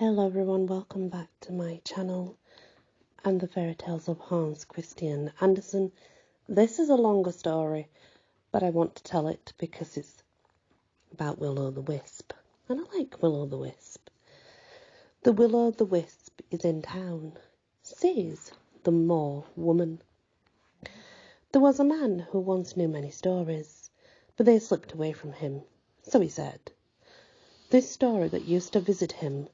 Hello everyone, welcome back to my channel and the Fairytales of Hans Christian Andersen. This is a longer story, but I want to tell it because it's about Willow the Wisp, and I like Willow the Wisp. The Willow the Wisp is in town, says the Moor woman. There was a man who once knew many stories, but they slipped away from him, so he said. This story that used to visit him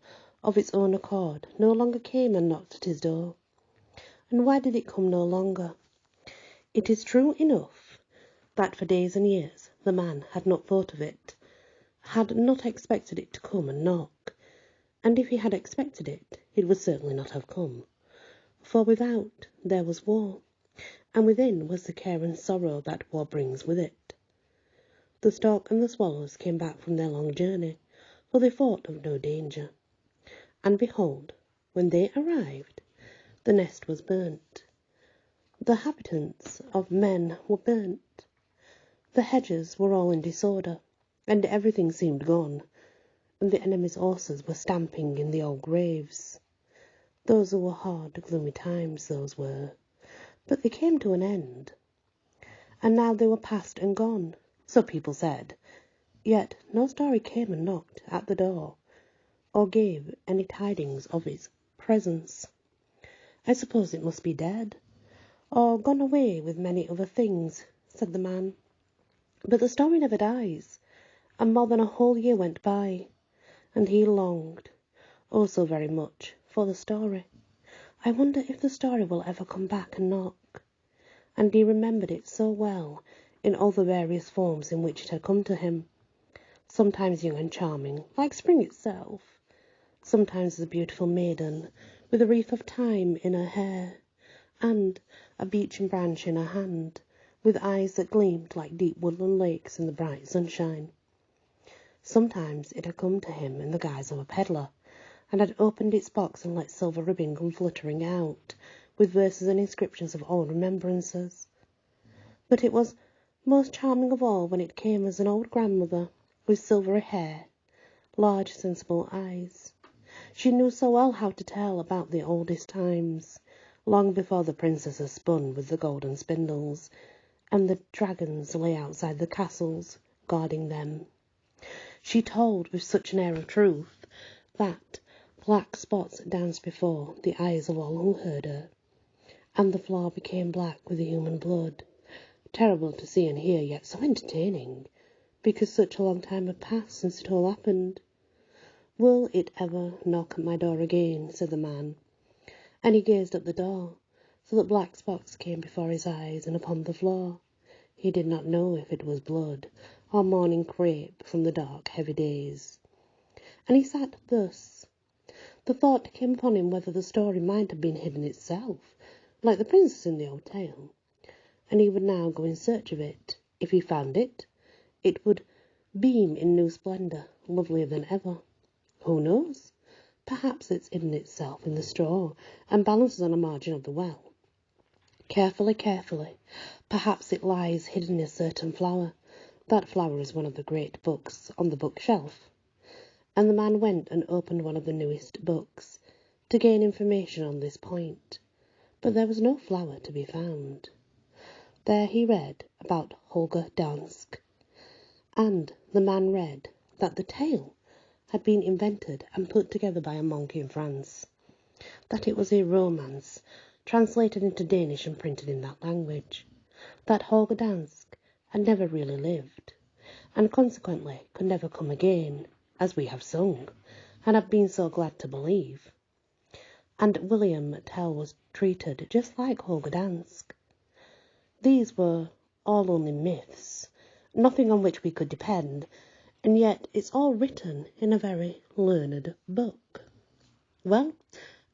of its own accord no longer came and knocked at his door. And why did it come no longer? It is true enough that for days and years the man had not thought of it, had not expected it to come and knock, and if he had expected it, it would certainly not have come. For without there was war, and within was the care and sorrow that war brings with it. The stork and the swallows came back from their long journey, for they thought of no danger. And behold, when they arrived, the nest was burnt. The habitants of men were burnt. The hedges were all in disorder, and everything seemed gone, and the enemy's horses were stamping in the old graves. Those were hard, gloomy times, those were, but they came to an end. And now they were past and gone, so people said, yet no story came and knocked at the door, or gave any tidings of its presence. I suppose it must be dead, or gone away with many other things, said the man. But the story never dies, and more than a whole year went by, and he longed, oh so very much, for the story. I wonder if the story will ever come back and knock. And he remembered it so well in all the various forms in which it had come to him, sometimes young and charming, like spring itself, sometimes as a beautiful maiden, with a wreath of thyme in her hair, and a beechen branch in her hand, with eyes that gleamed like deep woodland lakes in the bright sunshine. Sometimes it had come to him in the guise of a pedlar, and had opened its box and let silver ribbon come fluttering out, with verses and inscriptions of old remembrances. But it was most charming of all when it came as an old grandmother, with silvery hair, large sensible eyes. She knew so well how to tell about the oldest times, long before the princesses spun with the golden spindles, and the dragons lay outside the castles, guarding them. She told with such an air of truth that black spots danced before the eyes of all who heard her, and the floor became black with the human blood, terrible to see and hear, yet so entertaining, because such a long time had passed since it all happened. Will it ever knock at my door again? Said the man, and he gazed at the door, so that black spots came before his eyes and upon the floor. He did not know if it was blood, or morning crape from the dark, heavy days. And he sat thus. The thought came upon him whether the story might have been hidden itself, like the princess in the old tale, and he would now go in search of it. If he found it, it would beam in new splendour, lovelier than ever. Who knows? Perhaps it's hidden itself in the straw, and balances on a margin of the well. Carefully, carefully, perhaps it lies hidden in a certain flower. That flower is one of the great books on the bookshelf. And the man went and opened one of the newest books, to gain information on this point. But there was no flower to be found. There he read about Holger Dansk, and the man read that the tale had been invented and put together by a monk in France, that it was a romance translated into Danish and printed in that language, that Holger Dansk had never really lived, and consequently could never come again, as we have sung, and have been so glad to believe. And William Tell was treated just like Holger Dansk. These were all only myths, nothing on which we could depend, and yet it's all written in a very learned book. Well,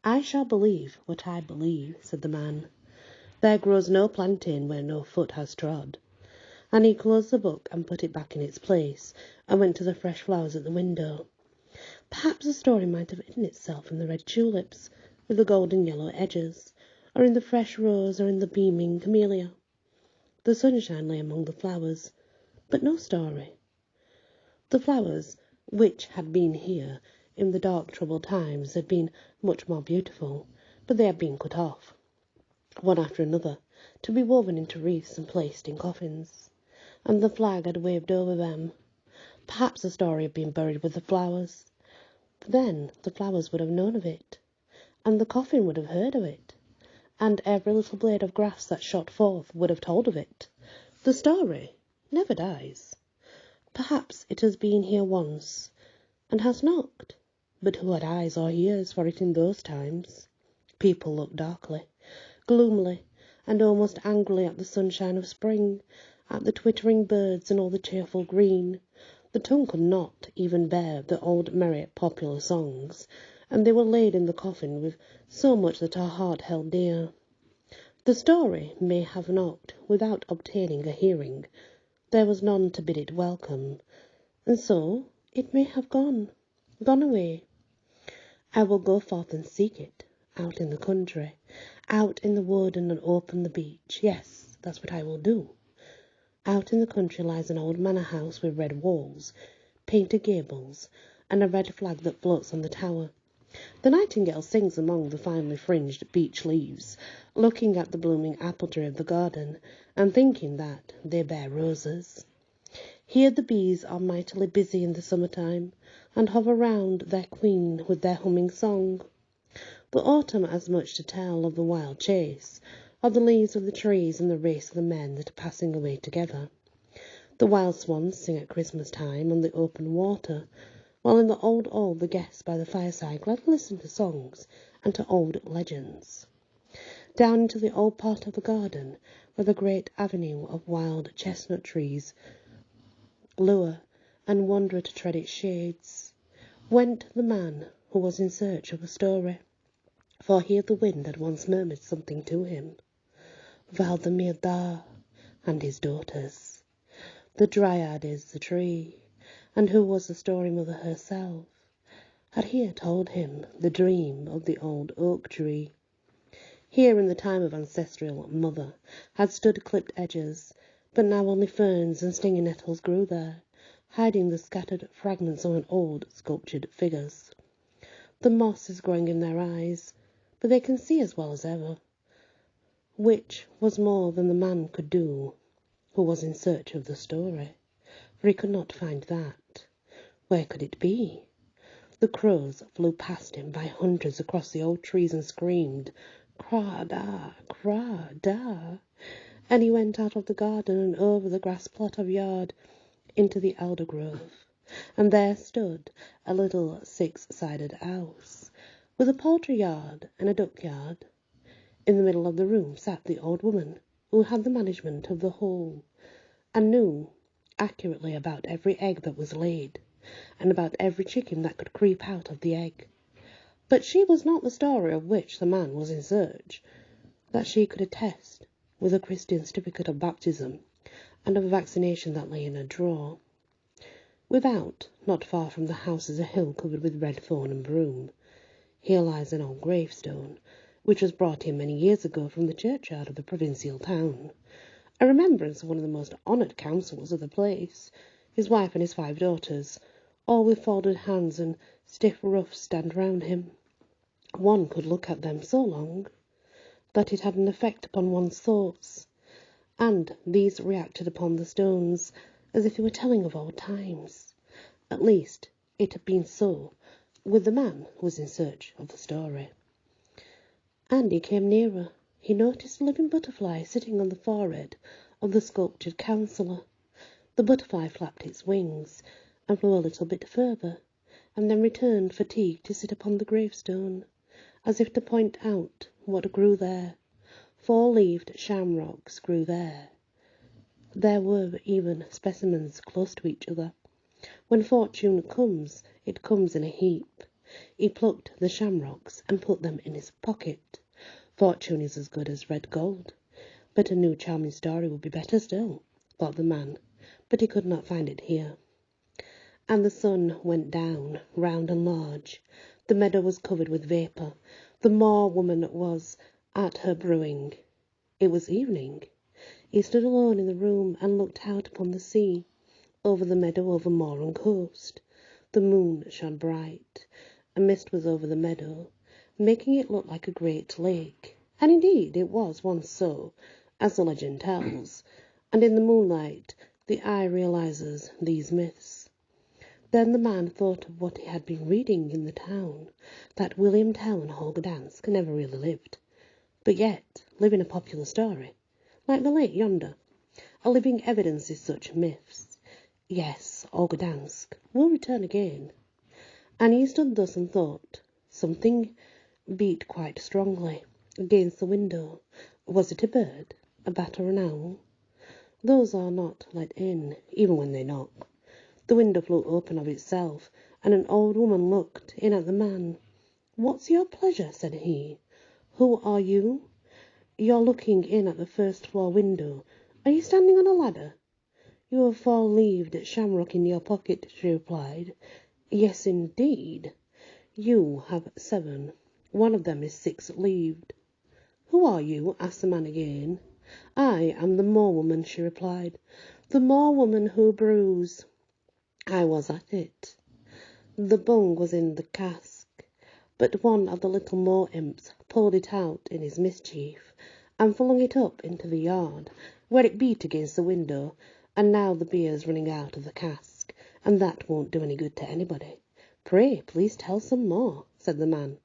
I shall believe what I believe, said the man. There grows no plantain where no foot has trod. And he closed the book and put it back in its place, and went to the fresh flowers at the window. Perhaps the story might have hidden itself in the red tulips, with the golden yellow edges, or in the fresh rose, or in the beaming camellia. The sunshine lay among the flowers, but no story. The flowers, which had been here in the dark troubled times had been much more beautiful, but they had been cut off, one after another, to be woven into wreaths and placed in coffins, and the flag had waved over them. Perhaps the story had been buried with the flowers, but then the flowers would have known of it, and the coffin would have heard of it, and every little blade of grass that shot forth would have told of it. The story never dies. Perhaps it has been here once, and has knocked, but who had eyes or ears for it in those times? People looked darkly, gloomily, and almost angrily at the sunshine of spring, at the twittering birds and all the cheerful green. The tongue could not even bear the old merry popular songs, and they were laid in the coffin with so much that our heart held dear. The story may have knocked without obtaining a hearing. There was none to bid it welcome, and so it may have gone away. I will go forth and seek it, out in the country, out in the wood and open the beach. Yes, that's what I will do. Out in the country lies an old manor house with red walls, painted gables, and a red flag that floats on the tower. The nightingale sings among the finely fringed beech leaves, looking at the blooming apple tree of the garden, and thinking that they bear roses. Here the bees are mightily busy in the summer-time, and hover round their queen with their humming song. The autumn has much to tell of the wild chase, of the leaves of the trees and the race of the men that are passing away together. The wild swans sing at Christmas time on the open water, while in the old the guests by the fireside gladly listen to songs and to old legends. Down into the old part of the garden, where the great avenue of wild chestnut trees lure and wonder to tread its shades, went the man who was in search of a story, for here the wind had once murmured something to him. Valdemir Dar and his daughters. The dryad is the tree, and who was the story mother herself, had here told him the dream of the old oak tree. Here in the time of ancestral mother had stood clipped edges, but now only ferns and stinging nettles grew there, hiding the scattered fragments of an old sculptured figures. The moss is growing in their eyes, but they can see as well as ever, which was more than the man could do who was in search of the story, for he could not find that. Where could it be? The crows flew past him by hundreds across the old trees and screamed, "Cra-da, cra-da," and he went out of the garden and over the grass plot of yard into the elder grove, and there stood a little six-sided house, with a poultry yard and a duck yard. In the middle of the room sat the old woman, who had the management of the whole, and knew accurately about every egg that was laid, and about every chicken that could creep out of the egg. But she was not the story of which the man was in search, that she could attest with a Christian certificate of baptism, and of vaccination that lay in a drawer. Without, not far from the house, is a hill covered with red thorn and broom. Here lies an old gravestone, which was brought here many years ago from the churchyard of the provincial town, a remembrance of one of the most honoured councillors of the place. His wife and his 5 daughters, all with folded hands and stiff ruffs, stand round him. One could look at them so long that it had an effect upon one's thoughts, and these reacted upon the stones as if they were telling of old times. At least, it had been so with the man who was in search of the story. And he came nearer. He noticed a living butterfly sitting on the forehead of the sculptured counsellor. The butterfly flapped its wings and flew a little bit further, and then returned fatigued to sit upon the gravestone, as if to point out what grew there. 4-leaved shamrocks grew there. There were even specimens close to each other. When fortune comes, it comes in a heap. He plucked the shamrocks and put them in his pocket. Fortune is as good as red gold, but a new charming story would be better still, thought the man, but he could not find it here. And the sun went down, round and large. The meadow was covered with vapour. The moor-woman was at her brewing. It was evening. He stood alone in the room and looked out upon the sea, over the meadow, over moor and coast. The moon shone bright. A mist was over the meadow, making it look like a great lake. And indeed it was once so, as the legend tells, and in the moonlight the eye realizes these myths. Then the man thought of what he had been reading in the town, that William Tell and Holger Danske never really lived, but yet live in a popular story, like the lake yonder. A living evidence is such myths. Yes, Holger Danske will return again. And he stood thus and thought. Something beat quite strongly against the window. Was it a bird, a bat, or an owl? Those are not let in, even when they knock. The window flew open of itself, and an old woman looked in at the man. "What's your pleasure?" said he. "Who are you? You're looking in at the first-floor window. Are you standing on a ladder?" "You have 4-leaved shamrock in your pocket," she replied. "Yes, indeed. You have 7. One of them is 6-leaved. "Who are you?" asked the man again. "I am the moor-woman," she replied. "The moor-woman who brews." I was at it. The bung was in the cask, but one of the little moor imps pulled it out in his mischief, and flung it up into the yard, where it beat against the window, and now the beer's running out of the cask, and that won't do any good to anybody. "Pray, please tell some more," said the man.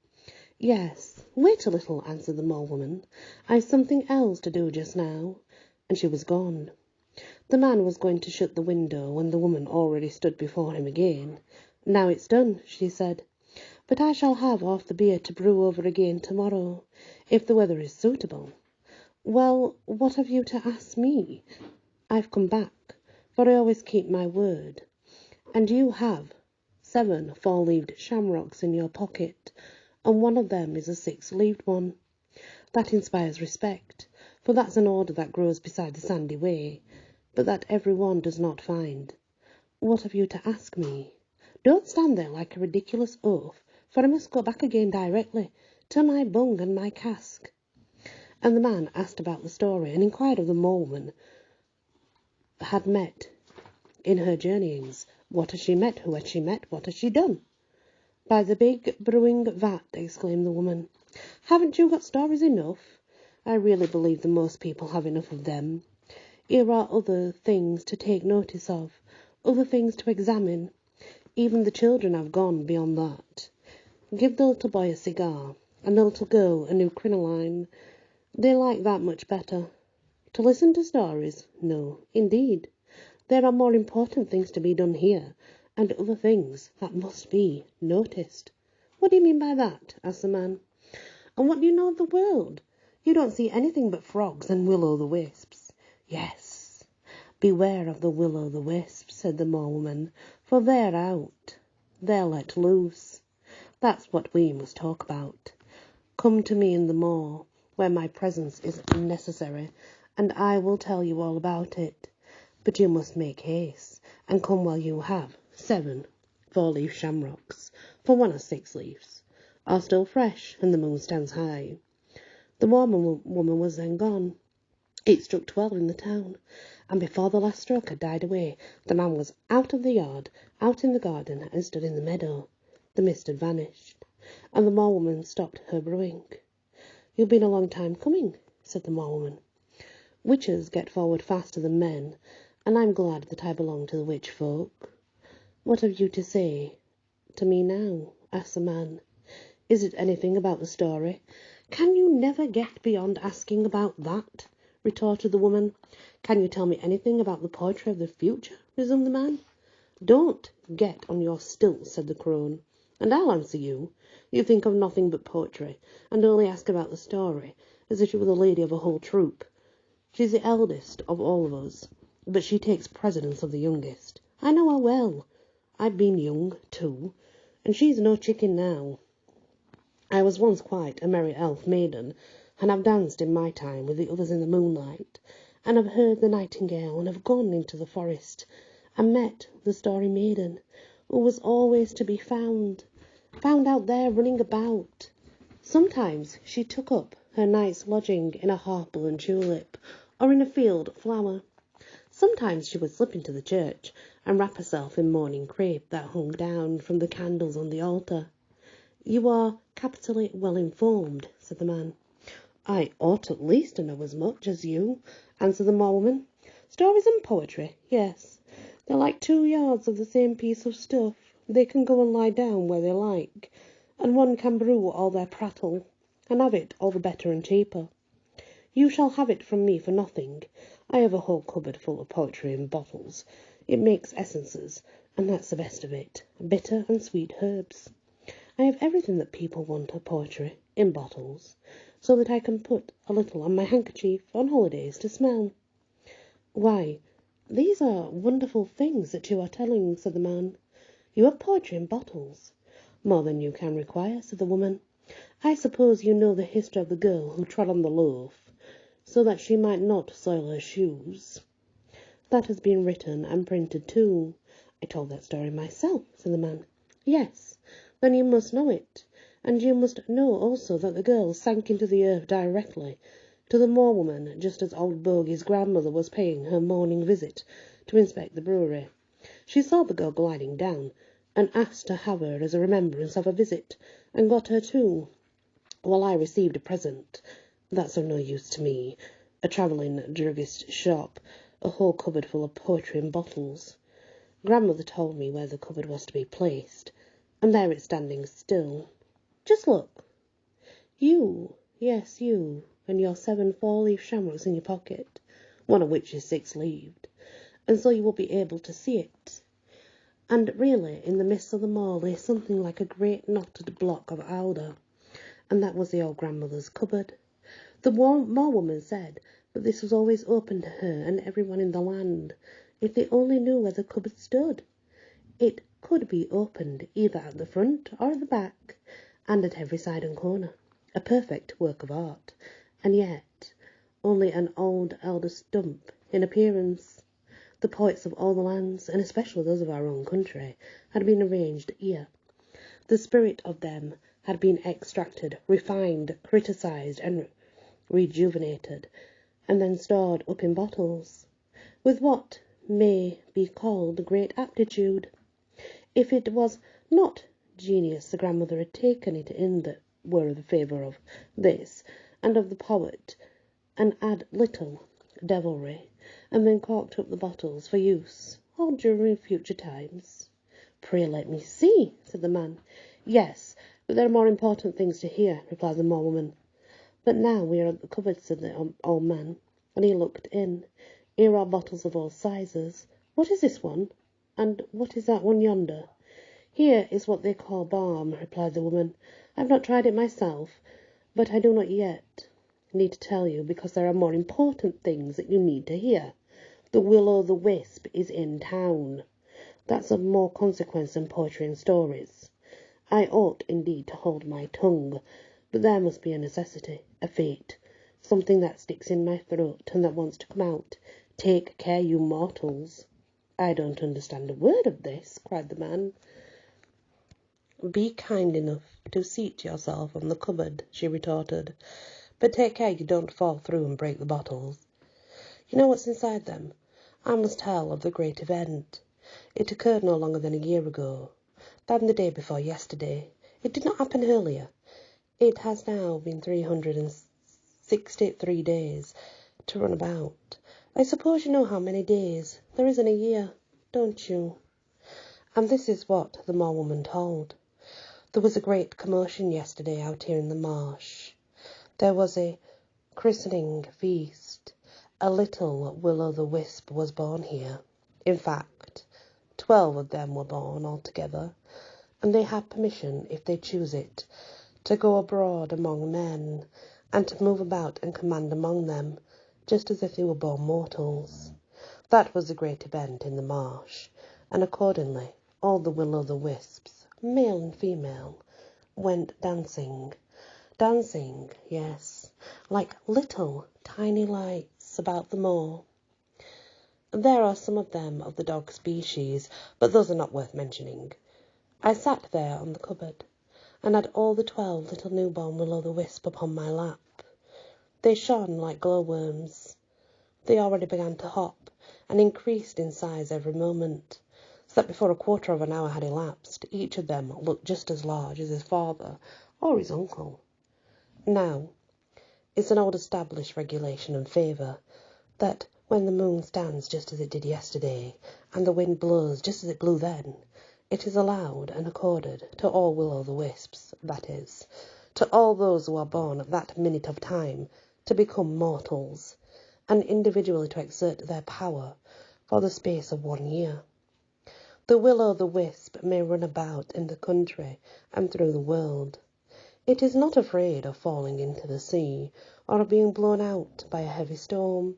"Yes, wait a little," answered the moor-woman. "I've something else to do just now," and she was gone. The man was going to shut the window when the woman already stood before him again. "Now it's done," she said, "but I shall have half the beer to brew over again tomorrow, if the weather is suitable." "Well, what have you to ask me? I've come back, for I always keep my word, and you have 7 4-leaved shamrocks in your pocket, and one of them is a 6-leaved one. That inspires respect, for that's an order that grows beside the sandy way, but that every one does not find. What have you to ask me? Don't stand there like a ridiculous oaf, for I must go back again directly, to my bung and my cask." And the man asked about the story, and inquired of the moor-woman had met in her journeyings. What has she met? Who has she met? What has she done? "By the big brewing vat," exclaimed the woman. "Haven't you got stories enough? I really believe that most people have enough of them. Here are other things to take notice of, other things to examine. Even the children have gone beyond that. Give the little boy a cigar, and the little girl a new crinoline. They like that much better. To listen to stories? No, indeed. There are more important things to be done here, and other things that must be noticed." "What do you mean by that?" asked the man. "And what do you know of the world? You don't see anything but frogs and will-o'-the-wisps." "Yes, beware of the will-o'-the-wisps," said the moor-woman, "for they're out. They're let loose. That's what we must talk about. Come to me in the moor, where my presence is necessary, and I will tell you all about it. But you must make haste, and come while you have 7 4-leaf shamrocks, for 1 of 6 leaves are still fresh, and the moon stands high." The woman was then gone. It struck 12 in the town, and before the last stroke had died away, the man was out of the yard, out in the garden, and stood in the meadow. The mist had vanished, and the moor-woman stopped her brewing. "You've been a long time coming," said the moor-woman. "Witches get forward faster than men, and I'm glad that I belong to the witch folk." "What have you to say to me now?" asked the man. "Is it anything about the story?" "Can you never get beyond asking about that?" retorted the woman. "Can you tell me anything about the poetry of the future?" resumed the man. "Don't get on your stilts," said the crone, "and I'll answer you. You think of nothing but poetry, and only ask about the story, as if you were the lady of a whole troop. She's the eldest of all of us, but she takes precedence of the youngest. I know her well. I've been young, too, and she's no chicken now. I was once quite a merry elf maiden, and have danced in my time with the others in the moonlight, and have heard the nightingale, and have gone into the forest, and met the Story Maiden, who was always to be found out there running about. Sometimes she took up her night's lodging in a harp and tulip, or in a field flower. Sometimes she would slip into the church and wrap herself in mourning crape that hung down from the candles on the altar. "You are capitally well informed," said the man. "I ought at least to know as much as you," answered the Moorwoman. "Stories and poetry, yes. They're like 2 yards of the same piece of stuff. They can go and lie down where they like, and one can brew all their prattle, and have it all the better and cheaper. You shall have it from me for nothing. I have a whole cupboard full of poetry in bottles. It makes essences, and that's the best of it, bitter and sweet herbs. I have everything that people want of poetry, in bottles, so that I can put a little on my handkerchief on holidays to smell." "Why, these are wonderful things that you are telling," said the man. "You have poetry in bottles." "More than you can require," said the woman. "I suppose you know the history of the girl who trod on the loaf, so that she might not soil her shoes. That has been written and printed too." "I told that story myself," said the man. "Yes, then you must know it. And you must know also that the girl sank into the earth directly to the Moorwoman, just as old Bogey's grandmother was paying her morning visit to inspect the brewery. She saw the girl gliding down, and asked to have her as a remembrance of her visit, and got her too, while I received a present that's of no use to me, a travelling druggist's shop, a whole cupboard full of poetry in bottles. Grandmother told me where the cupboard was to be placed, and there it's standing still. Just look. You, yes, you, and your 7 4-leaf shamrocks in your pocket, one of which is 6-leaved, and so you will be able to see it." And really, in the midst of the moor lay something like a great knotted block of alder, and that was the old grandmother's cupboard. The Moorwoman said that this was always open to her and everyone in the land, if they only knew where the cupboard stood. It could be opened either at the front or at the back, and at every side and corner. A perfect work of art, and yet only an old elder stump in appearance. The poets of all the lands, and especially those of our own country, had been arranged here. The spirit of them had been extracted, refined, criticised, and rejuvenated, and then stored up in bottles, with what may be called great aptitude. If it was not genius, the grandmother had taken it in that were the favour of this and of the poet, and add little devilry, and then corked up the bottles for use, all during future times. "Pray let me see," said the man. "Yes, but there are more important things to hear," replied the Moorwoman. "But now we are at the cupboard," said the old man, and he looked in. "Here are bottles of all sizes. What is this one? And what is that one yonder?" "Here is what they call balm," replied the woman. "I have not tried it myself, but I do not yet need to tell you, because there are more important things that you need to hear. The Will-o'-the-Wisp is in town. That's of more consequence than poetry and stories. I ought indeed to hold my tongue, but there must be a necessity, a fate, something that sticks in my throat and that wants to come out. Take care, you mortals." "I don't understand a word of this," cried the man. "Be kind enough to seat yourself on the cupboard," she retorted, "but take care you don't fall through and break the bottles. You know what's inside them? I must tell of the great event. It occurred no longer than a year ago, than the day before yesterday. It did not happen earlier. It has now been 363 days to run about. I suppose you know how many days there is in a year, don't you?" And this is what the Moorwoman told. "There was a great commotion yesterday out here in the marsh. There was a christening feast. A little Will-o'-the-Wisp was born here. In fact, 12 of them were born altogether, and they have permission, if they choose it, to go abroad among men, and to move about and command among them, just as if they were born mortals. That was the great event in the marsh, and accordingly all the Will-o'-the-Wisps, male and female, went dancing. Dancing, yes, like little tiny lights about the moor. There are some of them of the dog species, but those are not worth mentioning. I sat there on the cupboard, and had all the 12 little newborn Will-o'-the-Wisp upon my lap. They shone like glowworms. They already began to hop, and increased in size every moment, so that before a quarter of an hour had elapsed, each of them looked just as large as his father or his uncle. Now, it's an old established regulation and favour that when the moon stands just as it did yesterday, and the wind blows just as it blew then, it is allowed and accorded to all will-o'-the-wisps, that is, to all those who are born at that minute of time, to become mortals, and individually to exert their power for the space of 1 year. The will-o'-the-wisp may run about in the country and through the world. It is not afraid of falling into the sea, or of being blown out by a heavy storm.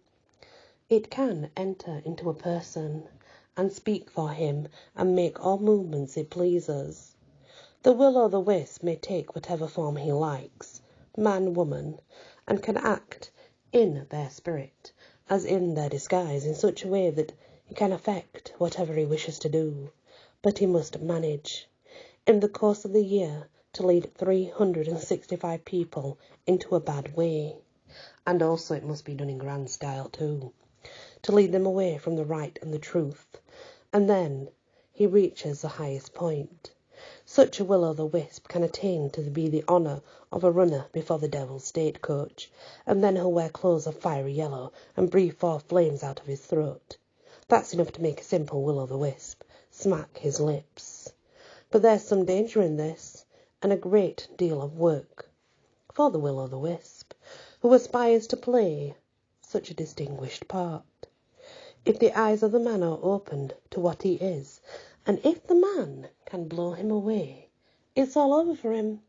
It can enter into a person, and speak for him, and make all movements it pleases. The will-o'-the-wisp may take whatever form he likes, man, woman, and can act in their spirit, as in their disguise, in such a way that he can effect whatever he wishes to do. But he must manage, in the course of the year, to lead 365 people into a bad way. And also it must be done in grand style too, to lead them away from the right and the truth. And then he reaches the highest point. Such a will-o'-the-wisp can attain to be the honour of a runner before the devil's stagecoach, and then he'll wear clothes of fiery yellow and breathe forth flames out of his throat. That's enough to make a simple will-o'-the-wisp smack his lips. But there's some danger in this, and a great deal of work for the will-o'-the-wisp, who aspires to play such a distinguished part. If the eyes of the man are opened to what he is, and if the man can blow him away, it's all over for him,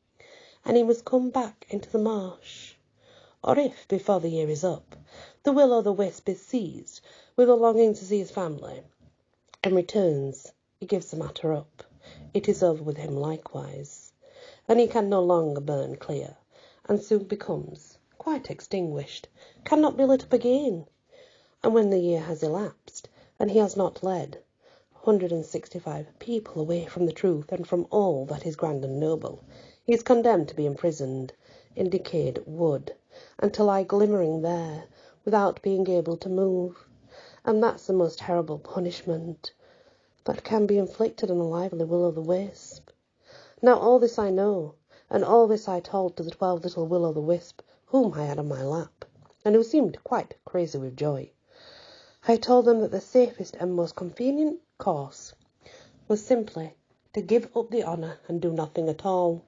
and he must come back into the marsh. Or if, before the year is up, the will-o'-the-wisp is seized with a longing to see his family, and returns, he gives the matter up. It is over with him likewise, and he can no longer burn clear, and soon becomes quite extinguished, cannot be lit up again. And when the year has elapsed, and he has not led 165 people away from the truth and from all that is grand and noble, he is condemned to be imprisoned in decayed wood, and to lie glimmering there, without being able to move. And that's the most terrible punishment that can be inflicted on a lively will-o'-the-wisp. Now all this I know, and all this I told to the 12 little will-o'-the-wisp whom I had on my lap, and who seemed quite crazy with joy. I told them that the safest and most convenient course was simply to give up the honour and do nothing at all.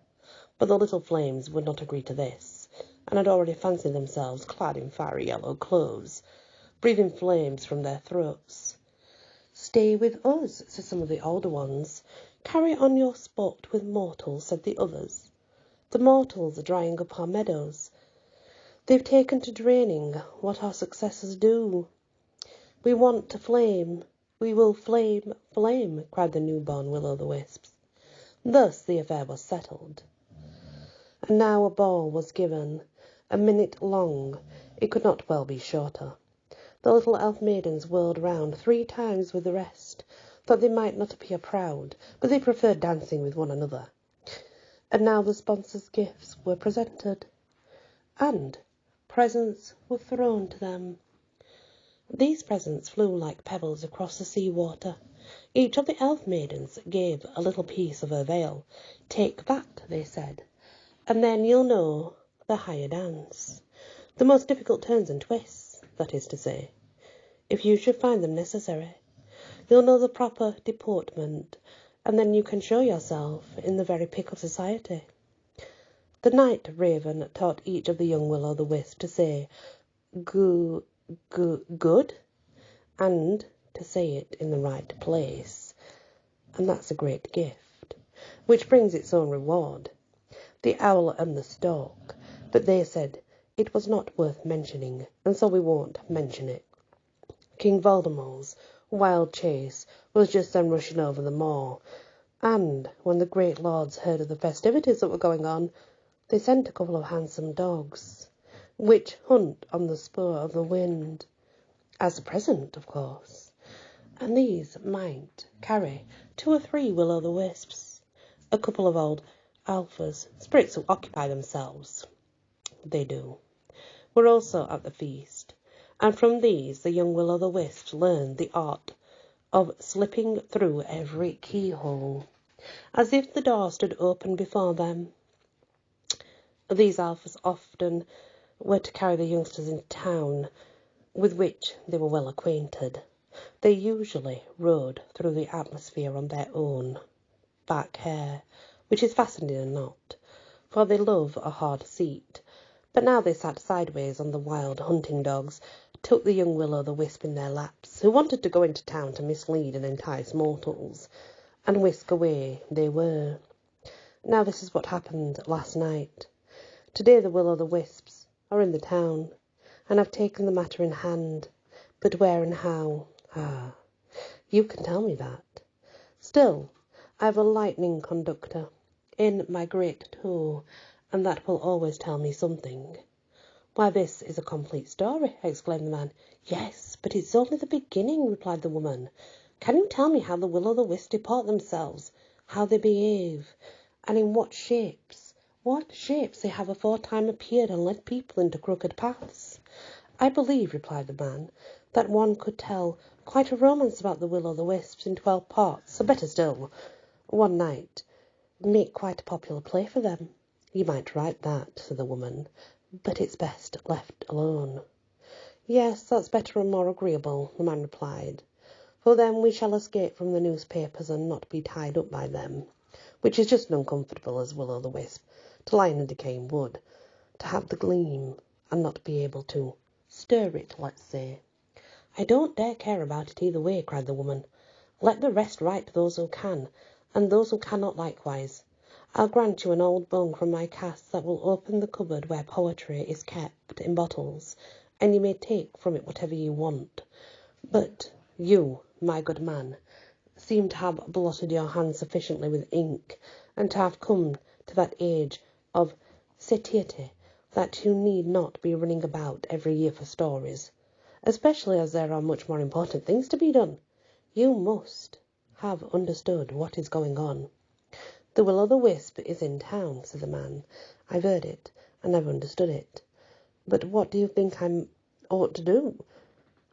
But the little flames would not agree to this, and had already fancied themselves clad in fiery yellow clothes, breathing flames from their throats. "Stay with us," said some of the older ones. "Carry on your sport with mortals," said the others. "The mortals are drying up our meadows. They've taken to draining what our successors do. We want to flame. We will flame, flame," cried the newborn will-o'-the-wisps. Thus the affair was settled. And now a ball was given, a minute long. It could not well be shorter. The little elf maidens whirled round 3 times with the rest, that they might not appear proud, but they preferred dancing with one another. And now the sponsors' gifts were presented, and presents were thrown to them. These presents flew like pebbles across the sea-water. Each of the elf maidens gave a little piece of her veil. "Take that," they said, "and then you'll know the higher dance. The most difficult turns and twists, that is to say, if you should find them necessary. You'll know the proper deportment, and then you can show yourself in the very pick of society." The night raven taught each of the young will-o'-the-wisp to say good, and to say it in the right place. And that's a great gift, which brings its own reward. The owl and the stork, but they said it was not worth mentioning, and so we won't mention it. King Voldemort's wild chase was just then rushing over the moor, and when the great lords heard of the festivities that were going on, they sent a couple of handsome dogs, which hunt on the spur of the wind, as a present, of course, and these might carry 2 or 3 will-o'-the-wisps, a couple of old alphas, spirits who occupy themselves. They do. Were also at the feast, and from these the young will-o'-the-wisps learned the art of slipping through every keyhole, as if the door stood open before them. These elves often were to carry the youngsters into town, with which they were well acquainted. They usually rode through the atmosphere on their own back hair, which is fastened in a knot, for they love a hard seat. But now they sat sideways on the wild hunting dogs, took the young will-o'-the-wisp in their laps, who wanted to go into town to mislead and entice mortals, and whisk away they were. Now this is what happened last night. Today the will-o'-the-wisps are in the town, and have taken the matter in hand. But where and how? Ah, you can tell me that. Still, I have a lightning conductor in my great toe, and that will always tell me something. Why, this is a complete story, exclaimed the man. Yes, but it's only the beginning, replied the woman. Can you tell me how the will-o'-the-wisp deport themselves, how they behave, and in what shapes they have aforetime appeared and led people into crooked paths? I believe, replied the man, that one could tell quite a romance about the will-o'-the-wisps in 12 parts, or better still, one night, make quite a popular play for them. You might write that, said the woman, but it's best left alone. Yes, that's better and more agreeable, the man replied, for then we shall escape from the newspapers and not be tied up by them, which is just as uncomfortable as will-o'-the-wisp, to lie in a decaying wood, to have the gleam and not be able to stir it, let's say. I don't dare care about it either way, cried the woman. Let the rest write those who can, and those who cannot likewise. I'll grant you an old bone from my cast that will open the cupboard where poetry is kept in bottles, and you may take from it whatever you want. But you, my good man, seem to have blotted your hands sufficiently with ink, and to have come to that age of satiety that you need not be running about every year for stories, especially as there are much more important things to be done. You must have understood what is going on. The will-o'-the-wisp is in town, said the man. I've heard it, and I've understood it. But what do you think I ought to do?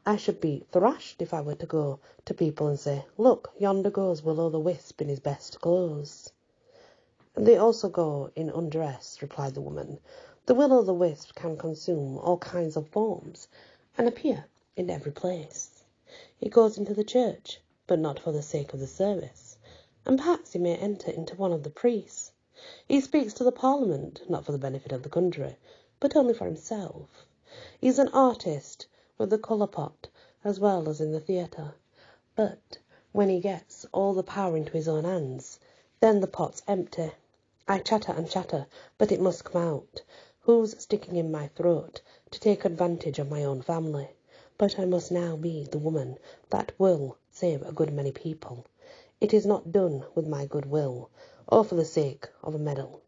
I should be thrashed if I were to go to people and say, look, yonder goes will-o'-the-wisp in his best clothes. They also go in undress, replied the woman. The will-o'-the-wisp can consume all kinds of forms, and appear in every place. He goes into the church, but not for the sake of the service, and perhaps he may enter into one of the priests. He speaks to the Parliament, not for the benefit of the country, but only for himself. He is an artist with the colour pot as well as in the theatre, but when he gets all the power into his own hands, then the pot's empty. I chatter and chatter, but it must come out. Who's sticking in my throat to take advantage of my own family? But I must now be the woman that will save a good many people. It is not done with my good will, or for the sake of a medal.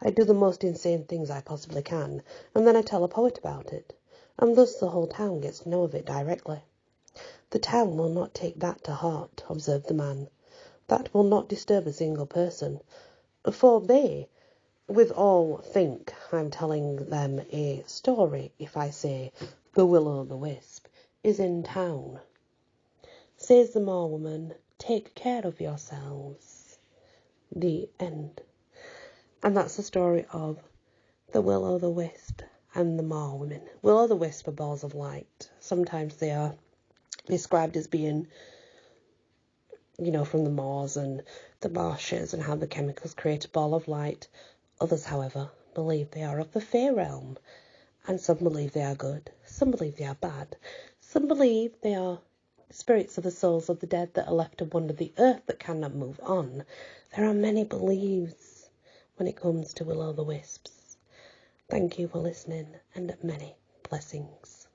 I do the most insane things I possibly can, and then I tell a poet about it, and thus the whole town gets to know of it directly. The town will not take that to heart, observed the man. That will not disturb a single person, for they with all think I'm telling them a story if I say the will-o'-the-wisp is in town. Says the Moor-woman, take care of yourselves. The end. And that's the story of the will-o'-the-wisp and the Moor-women. Will-o'-the-wisp are balls of light. Sometimes they are described as being, from the moors and the marshes and how the chemicals create a ball of light. Others, however, believe they are of the fey realm, and some believe they are good, some believe they are bad, some believe they are spirits of the souls of the dead that are left to wander the earth that cannot move on. There are many beliefs when it comes to will-o'-the-wisps. Thank you for listening, and many blessings.